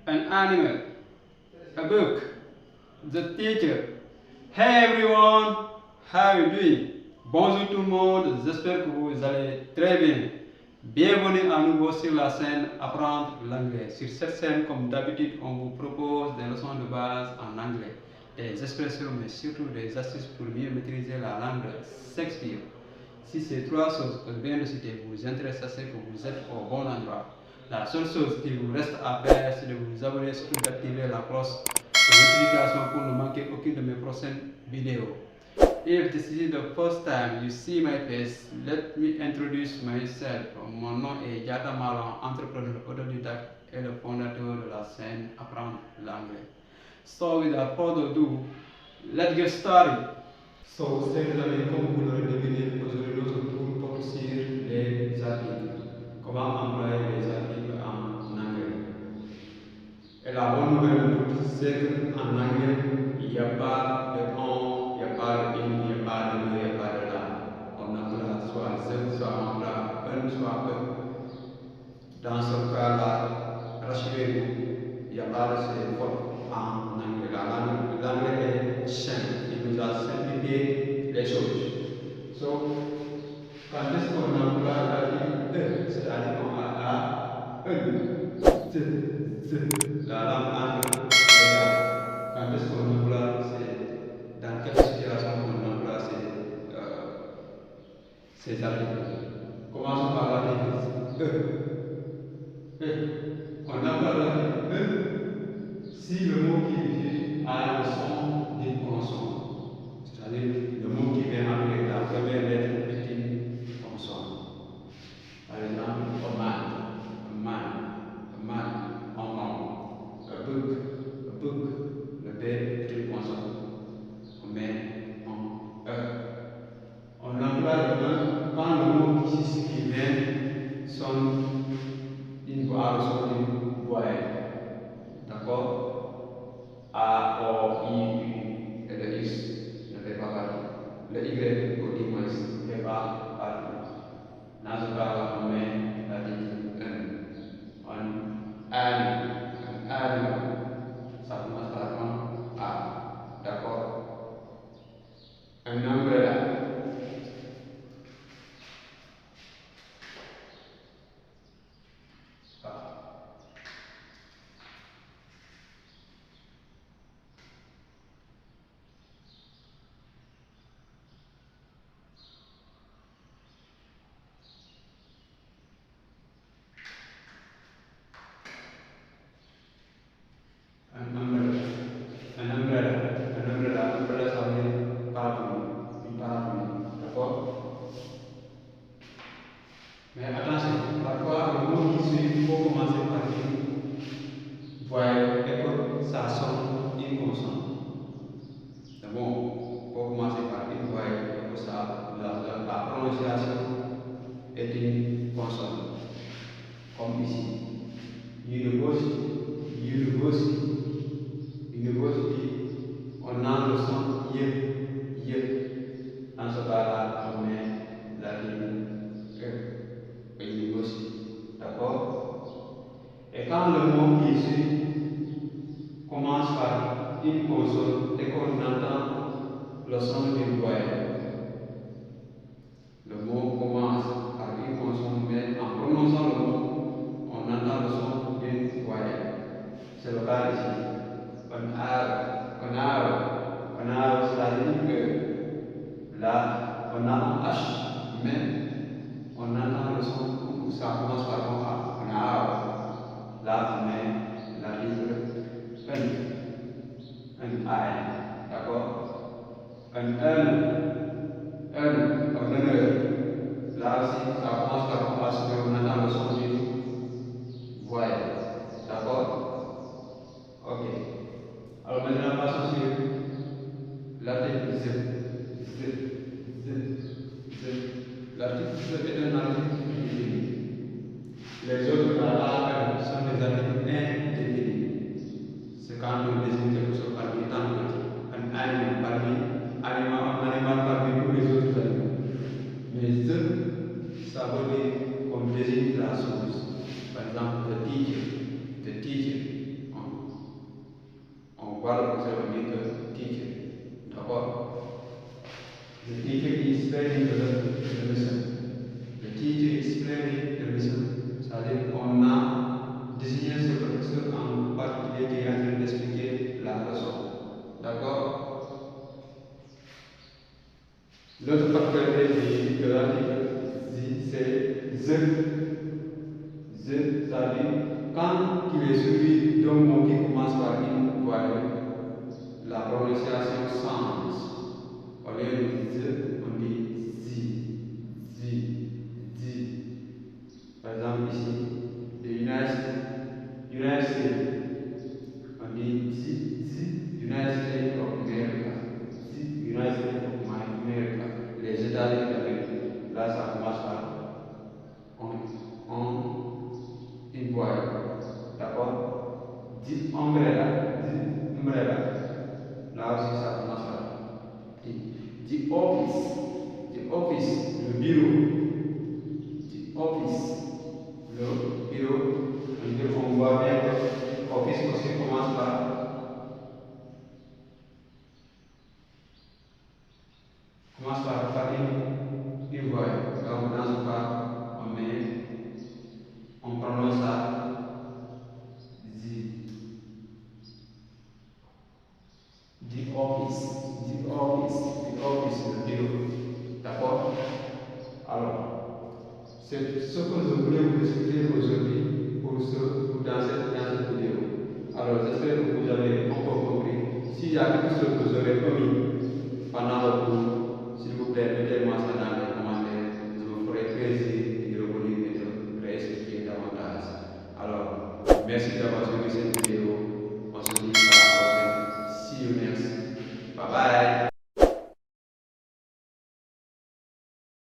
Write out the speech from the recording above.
an animal, a book, the teacher. Hey everyone, how you doing? Bonjour tout le monde, j'espère que vous allez très bien. Bienvenue à nouveau sur la scène Apprendre l'anglais. Sur cette scène, comme d'habitude, on vous propose des leçons de base en anglais, des expressions, mais surtout des astuces pour mieux maîtriser la langue de Shakespeare. Si ces trois choses que je viens de citer vous intéressent, c'est que vous êtes au bon endroit. La seule chose qu'il vous reste à faire, c'est de vous abonner et surtout d'activer la cloche de notification pour ne manquer aucune de mes prochaines vidéos. If this is the first time you see my face, let me introduce myself. Mon nom est Yata Malon, entrepreneur autodidacte et le fondateur de la scène Apprendre l'anglais. So without further ado, let's get started. So, chers amis, comme vous l'aurez deviné, aujourd'hui notre cours porte sur les articles. Comment employer les articles en anglais. Et la bonne nouvelle de tout, c'est qu'en anglais, il n'y a pas de on, il n'y a pas de il n'y a pas de le, il n'y a pas de la. On emploie soit je, soit on emploie un, soit eux. Dans ce cas-là, rassurez-vous, il n'y a pas de ces fautes en anglais. L'anglais est simple, il nous a simplifié les choses. So, quand est-ce qu'on emploie l'article e, c'est-à-dire qu'on a la langue anglaise est là. Quand est-ce qu'on emploie, c'est dans quelle situation on emploie ces articles. Commençons par l'article on emploie l'article si le mot qui vient a le son d'une consonne, c'est-à-dire le mot qui vient après la première lettre est une consonne. Par exemple, a man, a book, le B est une consonne. On met en E. On emploie le quand le mot qui vient sonne une voix, sonne une voyelle. D'accord? A, O, I, U et le X ne fait pas partie. Le Y ou I moins ne fait pas partie. Dans ce cas-là, on met l'article 1. Un animal. Ça commence par un A. D'accord? Un umbrella. Umbrella, ça veut dire parapluie, une parapluie, d'accord? Mais attention, parfois le mot qui suit, il faut commencer par une voyelle et que ça sonne une consonne. C'est bon, il faut commencer par une voyelle et que ça, la prononciation est une consonne, comme ici. University, on a le son y. Dans ce cas-là, on met la ligne E, university. D'accord? Et quand le mot qui suit commence par une consonne et qu'on entend le son d'une voyelle, le mot commence par une consonne, mais en prononçant le mot, on entend le son d'une voyelle. C'est le cas ici. On a, c'est-à-dire que là, on a un H, mais on entend le son, ça commence par un A. On a, là, on met la lettre un I, d'accord? Un honneur. Là aussi, ça commence par un H, mais on entend le son d'une voyelle, d'accord? Ok. Alors maintenant, passons sur l'article Z. L'article Z est un article indéfini. Les autres là sont des articles indéfinis. C'est quand on désigne quelque chose parmi tant d'autres. Un animal parmi tous les autres animaux. Mais Z, ça veut dire qu'on désigne la chose. Par exemple, the teacher. On explaining the lesson. The teacher explaining the lesson. C'est-à-dire qu'on a désigné ce professeur en particulier qui est en train d'expliquer la leçon. D'accord? L'autre particularité de l'article, c'est the. C'est-à-dire quand il est suivi d'un mot qui commence par une voyelle, la prononciation change. Au lieu de the, on dit zi. Par exemple ici, the United States, on dit United States of America. United States of America. Les États-Unis d'Amérique. Là, ça commence par une voyelle. D'accord? Dit umbrella. Là aussi, ça commence par the office, le bureau. The office, le bureau. On voit bien que office aussi commence par une voyelle. Donc, dans ce cas, on prononce ça the office, le bureau. D'accord? Alors, c'est ce que je voulais vous expliquer aujourd'hui dans cette vidéo. Alors, j'espère que vous avez encore compris. S'il y a quelque chose que vous aurez omis pendant le cours, s'il vous plaît, mettez-moi ça dans les commentaires. Je me ferai plaisir de revenir et de réexpliquer davantage. Alors, merci d'avoir suivi cette vidéo. On se dit à la prochaine. See you next. Bye bye.